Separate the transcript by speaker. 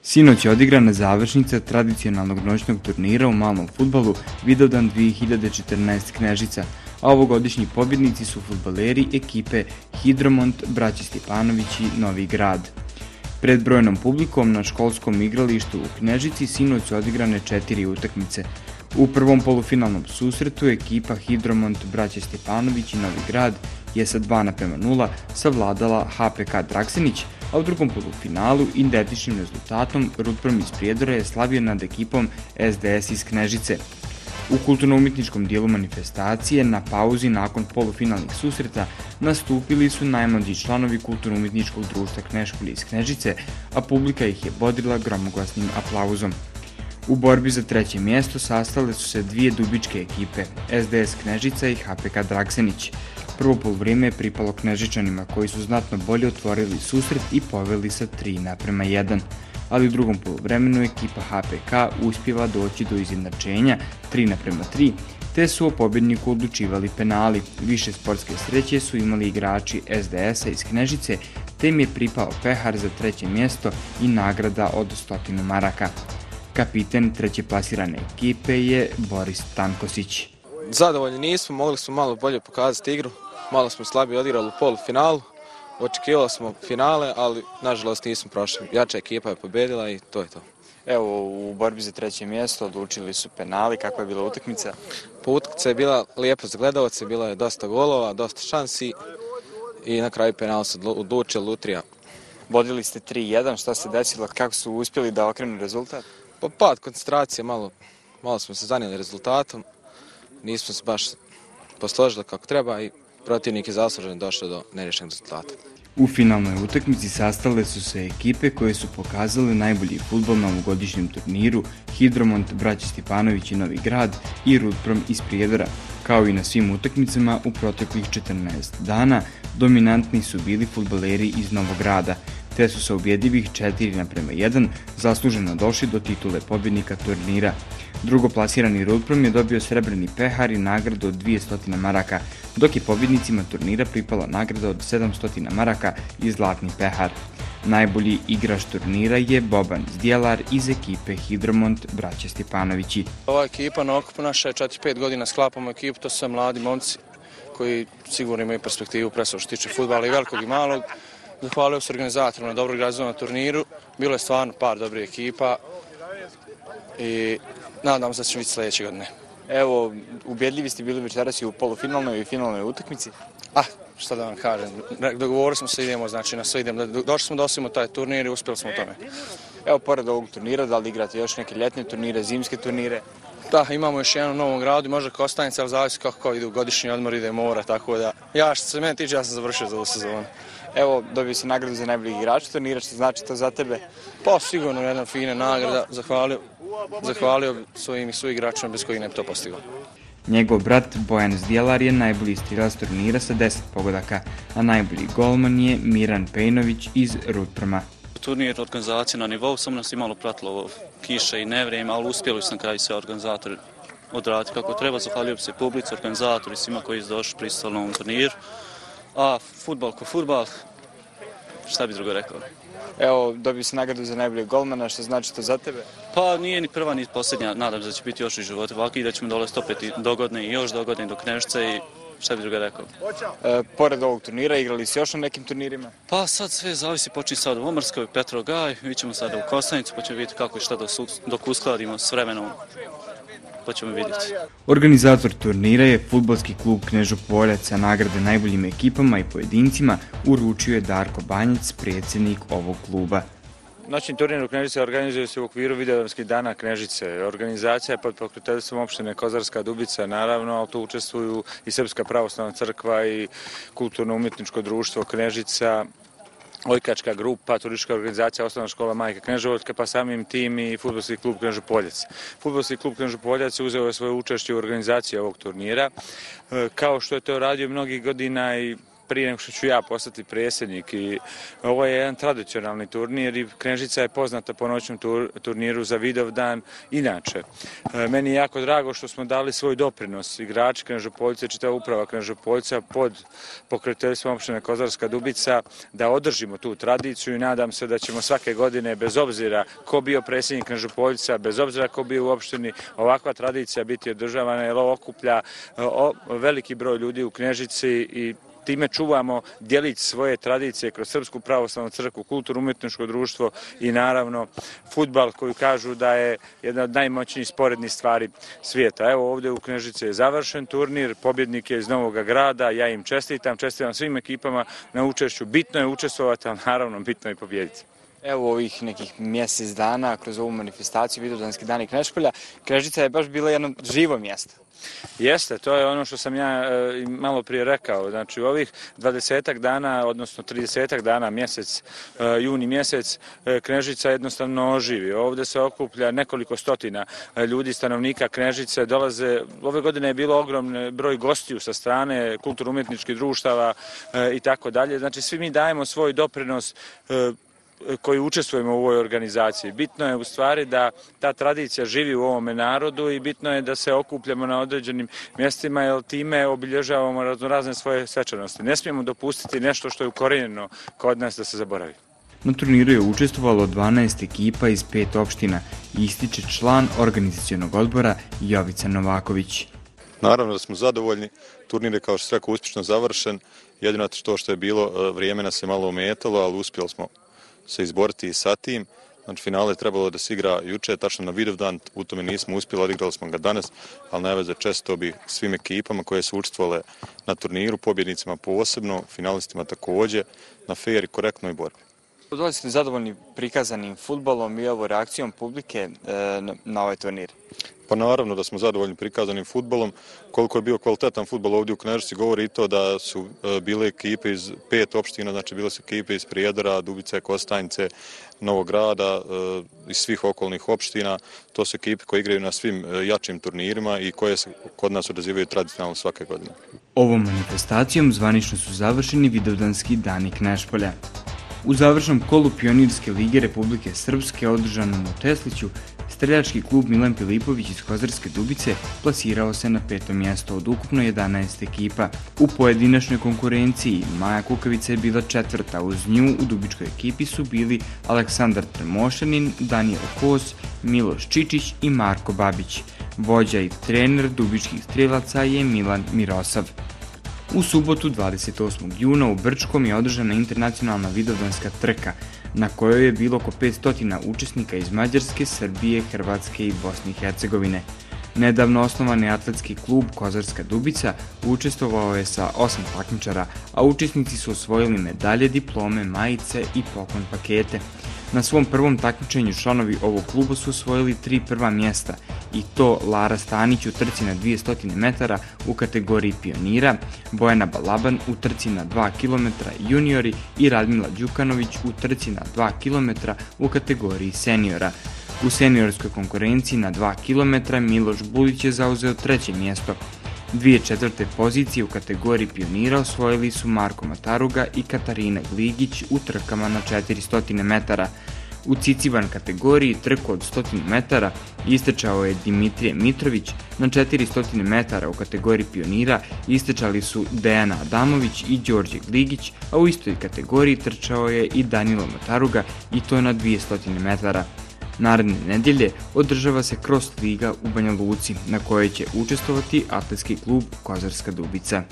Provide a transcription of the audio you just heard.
Speaker 1: Sinoć je odigrana završnica tradicionalnog noćnog turnira u malom fudbalu Vidovdan 2014 Knežica, a ovogodišnji pobjednici su fudbaleri ekipe Hidromont, Braća Stjepanović i Novi Grad. Pred brojnom publikom na školskom igralištu u Knežici sinoć su odigrane 4 utakmice. U prvom polufinalnom susretu ekipa Hidromont, Braća Stjepanović i Novi Grad je sa 2:0 savladala HPK Draksenić, a u drugom polufinalu identičnim rezultatom Rudprom iz Prijedora je slavio nad ekipom SDS iz Knežice. U kulturno-umjetničkom dijelu manifestacije na pauzi nakon polufinalnih susreta nastupili su najmlađi članovi kulturno-umjetničkog društva Kneškolje iz Knežice, a publika ih je bodrila gromoglasnim aplauzom. U borbi za treće mjesto sastale su se dvije dubičke ekipe, SDS Knežica i HPK Draksenić. Prvo poluvrijeme je pripalo Knežičanima koji su znatno bolje otvorili susret i poveli sa 3:1, ali u drugom poluvremenu ekipa HPK uspjeva doći do izjednačenja 3:3, te su o pobjedniku odlučivali penali. Više sportske sreće su imali igrači SDS-a iz Knežice, te im je pripao pehar za treće mjesto i nagrada od 100 maraka. Kapiten treće plasirane ekipe je Boris Tankosić.
Speaker 2: Zadovoljni nismo, mogli smo malo bolje pokazati igru, malo smo slabije odigrali u polufinalu, očekivali smo finale, ali nažalost nismo prošli. Jača ekipa je pobjedila i to je to.
Speaker 1: Evo, u borbi za treće mjesto odlučili su penali, kakva je bila utakmica?
Speaker 2: Pa utakmica je bila lijepa za gledalce, bila je dosta golova, dosta šansi i na kraju penal se odlučio Lutrija.
Speaker 1: Vodili ste 3:1, šta se desilo, kako su uspjeli da okrenu rezultat?
Speaker 2: Pa pad koncentracije, malo smo se zanijeli rezultatom, nismo se baš posložili kako treba i protivnik je zasluženo došao do nerješenog rezultata.
Speaker 1: U finalnoj utakmici sastale su se ekipe koje su pokazale najbolji fudbal na ovogodišnjem turniru Hidromont, Braća Stjepanović i Novi Grad i Rudprom iz Prijedora. Kao i na svim utakmicama u proteklih 14 dana, dominantni su bili fudbaleri iz Novog Grada, te su sa ubjedljivih 4:1 zasluženo došli do titule pobjednika turnira. Drugoplasirani Rudprom je dobio srebrni pehar i nagradu od 200 maraka, dok je pobjednicima turnira pripala nagrada od 700 maraka i zlatni pehar. Najbolji igrač turnira je Boban Zdjelar iz ekipe Hidromont, Braća Stjepanovići.
Speaker 3: Ova ekipa na okupu naša je 4-5 godina sklapamo ekipu, to su sve mladi momci koji sigurno imaju perspektivu presao što tiče fudbala i velikog i malog. Zahvalio se organizatorima na dobrog razvoja na turniru, bilo je stvarno par dobrih ekipa i nadam se da će biti sljedeće godine.
Speaker 1: Evo, ubjedljivi ste bili večeras i u polufinalnoj i finalnoj utakmici?
Speaker 3: Šta da vam kažem, dogovorili smo se, idemo, znači na sve idemo, došli smo da osvojimo taj turnir i uspjeli smo u tome.
Speaker 1: Evo, pored ovog turnira, da li igrate još neke ljetne turnire, zimske turnire?
Speaker 3: Da, imamo još jedan u Novom Gradu, možda kao ostanica, ali zavisi kako idu godišnji odmor, ide mora, tako da ja što se mene tiče, ja sam završio za ovu sezonu.
Speaker 1: Evo, dobio si nagradu za najboljeg igrača turnira, što znači to za tebe?
Speaker 3: Pa sigurno jedna fina nagrada, zahvalio svojim igračima bez kojih ne bi to postigao.
Speaker 1: Njegov brat Bojan Zdjelar je najbolji strilac turnira sa 10 pogodaka, a najbolji golman je Miran Pejnović iz Rudproma.
Speaker 4: Turnir organizacije na nivou, samo nas je malo pratilo kiše i nevrijeme, ali uspjeli su na kraju sve organizatori odraditi kako treba. Zahvalio bi se publici, organizatori, svima koji su došli pristali na ovom turniru. A fudbal ko fudbal, šta bi drugo rekao?
Speaker 1: Evo, dobio si nagradu za najboljeg golmana, što znači to za tebe?
Speaker 4: Pa nije ni prva ni posljednja, nadam se da će biti još i život ovakvi, da ćemo dolaziti opet i dogodne i još dogodne do Knežice i šta bi drugo rekao.
Speaker 1: Pored ovog turnira, igrali si još na nekim turnirima?
Speaker 4: Pa sad sve zavisi, počne sad u Omrskoj, Petrogaj, mi ćemo sada u Kostajnicu, pa ćemo vidjeti kako i šta dok uskladimo s vremenom. Pa ćemo vidjeti.
Speaker 1: Organizator turnira je fudbalski klub Knežo Poljac, a nagrade najboljim ekipama i pojedincima uručio je Darko Banjac, predsjednik ovog kluba.
Speaker 5: Noćni turnir u Knežice organizuje se u okviru Vidovdanskih dana Knežice. Organizacija je pod pokroviteljstvom opštine Kozarska Dubica, naravno, ali tu učestvuju i Srpska pravoslavna crkva i Kulturno-umjetničko društvo Knežica, Ojkačka grupa, turistička organizacija, osnovna škola Majka Kneževačka, pa samim tim i fudbalski klub Knežepoljac. Fudbalski klub Knežepoljac uzeo je svoje učešće u organizaciji ovog turnira, kao što je to radio mnogih godina i prije nego što ću ja postati predsjednik. I ovo je jedan tradicionalni turnir i Knežica je poznata po noćnom turniru za Vidovdan. Inače, meni je jako drago što smo dali svoj doprinos igrači Knežepoljca i čitava uprava Knežepoljca pod pokroviteljstvom opštine Kozarska Dubica da održimo tu tradiciju i nadam se da ćemo svake godine, bez obzira ko bio predsjednik Knežepoljca, bez obzira ko bio u opštini, ovakva tradicija biti održavana jer ovo okuplja veliki broj ljudi u Knežici i time čuvamo djelić svoje tradicije kroz Srpsku pravoslavnu crkvu, Kulturno-umjetničko društvo i naravno fudbal koji kažu da je jedna od najmoćnijih sporednih stvari svijeta. Evo ovdje u Knežici je završen turnir, pobjednik je iz Novog Grada, ja im čestitam svim ekipama na učešću. Bitno je učestvovati, ali naravno bitno je pobijediti.
Speaker 1: Evo ovih nekih mjesec dana kroz ovu manifestaciju Vidovdanski dani Knežepolja, Knežica je baš bila jedno živo mjesto.
Speaker 5: Jeste, to je ono što sam ja malo prije rekao. Znači u ovih 20 dana, odnosno 30 dana, mjesec, juni mjesec, Knežica jednostavno oživi. Ovdje se okuplja nekoliko stotina ljudi, stanovnika Knežice, dolaze, ove godine je bilo ogroman broj gostiju sa strane kulturno-umjetničkih društava i tako dalje. Znači svi mi dajemo svoj doprinos koji učestvujemo u ovoj organizaciji. Bitno je u stvari da ta tradicija živi u ovome narodu i bitno je da se okupljamo na određenim mjestima jer time obilježavamo raznorazne svoje svečanosti. Ne smijemo dopustiti nešto što je ukorijenjeno kod nas da se zaboravi.
Speaker 1: Na turniru je učestvovalo 12 ekipa iz 5 opština, ističe član organizacionog odbora Jovica Novaković.
Speaker 6: Naravno da smo zadovoljni, turnir je kao što se rekao uspješno završen, jedino to što je bilo vrijeme nas je malo ometalo, ali uspjeli smo se izboriti i sa tim. Znači, finale je trebalo da se igra juče, tačno na Vidovdan, u tome nismo uspjeli, odigrali smo ga danas, ali ne veze, često bi svim ekipama koje su učestvovale na turniru, pobjednicima posebno, finalistima također, na fair i korektnoj borbi.
Speaker 1: Da li ste zadovoljni prikazanim fudbalom i ovo reakcijom publike na ovaj turnir?
Speaker 6: Pa naravno da smo zadovoljni prikazanim fudbalom. Koliko je bio kvalitetan fudbal ovdje u Knežici govori i to da su bile ekipe iz 5 opština, znači bile su ekipe iz Prijedora, Dubice, Kostajnice, Novog Grada, iz svih okolnih opština. To su ekipe koje igraju na svim jačim turnirima i koje se kod nas odazivaju tradicionalno svake godine.
Speaker 1: Ovom manifestacijom zvanično su završeni Vidovdanski dani Knežepolja. U završnom kolu Pionirske lige Republike Srpske održanom u Tesliću, streljački klub Milan Pilipović iz Kozarske Dubice plasirao se na 5. mjesto od ukupno 11 ekipa. U pojedinačnoj konkurenciji Maja Kukavica je bila 4. Uz nju u dubičkoj ekipi su bili Aleksandar Tremošanin, Danijel Kos, Miloš Čičić i Marko Babić. Vođa i trener dubičkih strelaca je Milan Mirosav. U subotu 28. juna u Brčkom je održana internacionalna vidovdanska trka, na kojoj je bilo oko 500 učesnika iz Mađarske, Srbije, Hrvatske i Bosne i Hercegovine. Nedavno osnovani atletski klub Kozarska Dubica učestvovao je sa 8 takmičara, a učesnici su osvojili medalje, diplome, majice i poklon pakete. Na svom prvom takmičenju članovi ovog kluba su osvojili 3 prva mjesta, i to Lara Stanić u trci na 200 metara u kategoriji pionira, Bojana Balaban u trci na 2 km juniori i Radmila Đukanović u trci na 2 km u kategoriji seniora. U seniorskoj konkurenciji na 2 km Miloš Bulić je zauzeo 3. mjesto. 2 4. pozicije u kategoriji pionira osvojili su Marko Mataruga i Katarina Gligić u trkama na 400 metara. U cicivan kategoriji trku od 100 metara istečao je Dimitrije Mitrović, na 400 metara u kategoriji pionira istečali su Dejana Adamović i Đorđe Gligić, a u istoj kategoriji trčao je i Danilo Mataruga i to na 200 metara. Naredne nedjelje održava se Cross Liga u Banja Luci, na kojoj će učestvovati atletski klub Kozarska Dubica.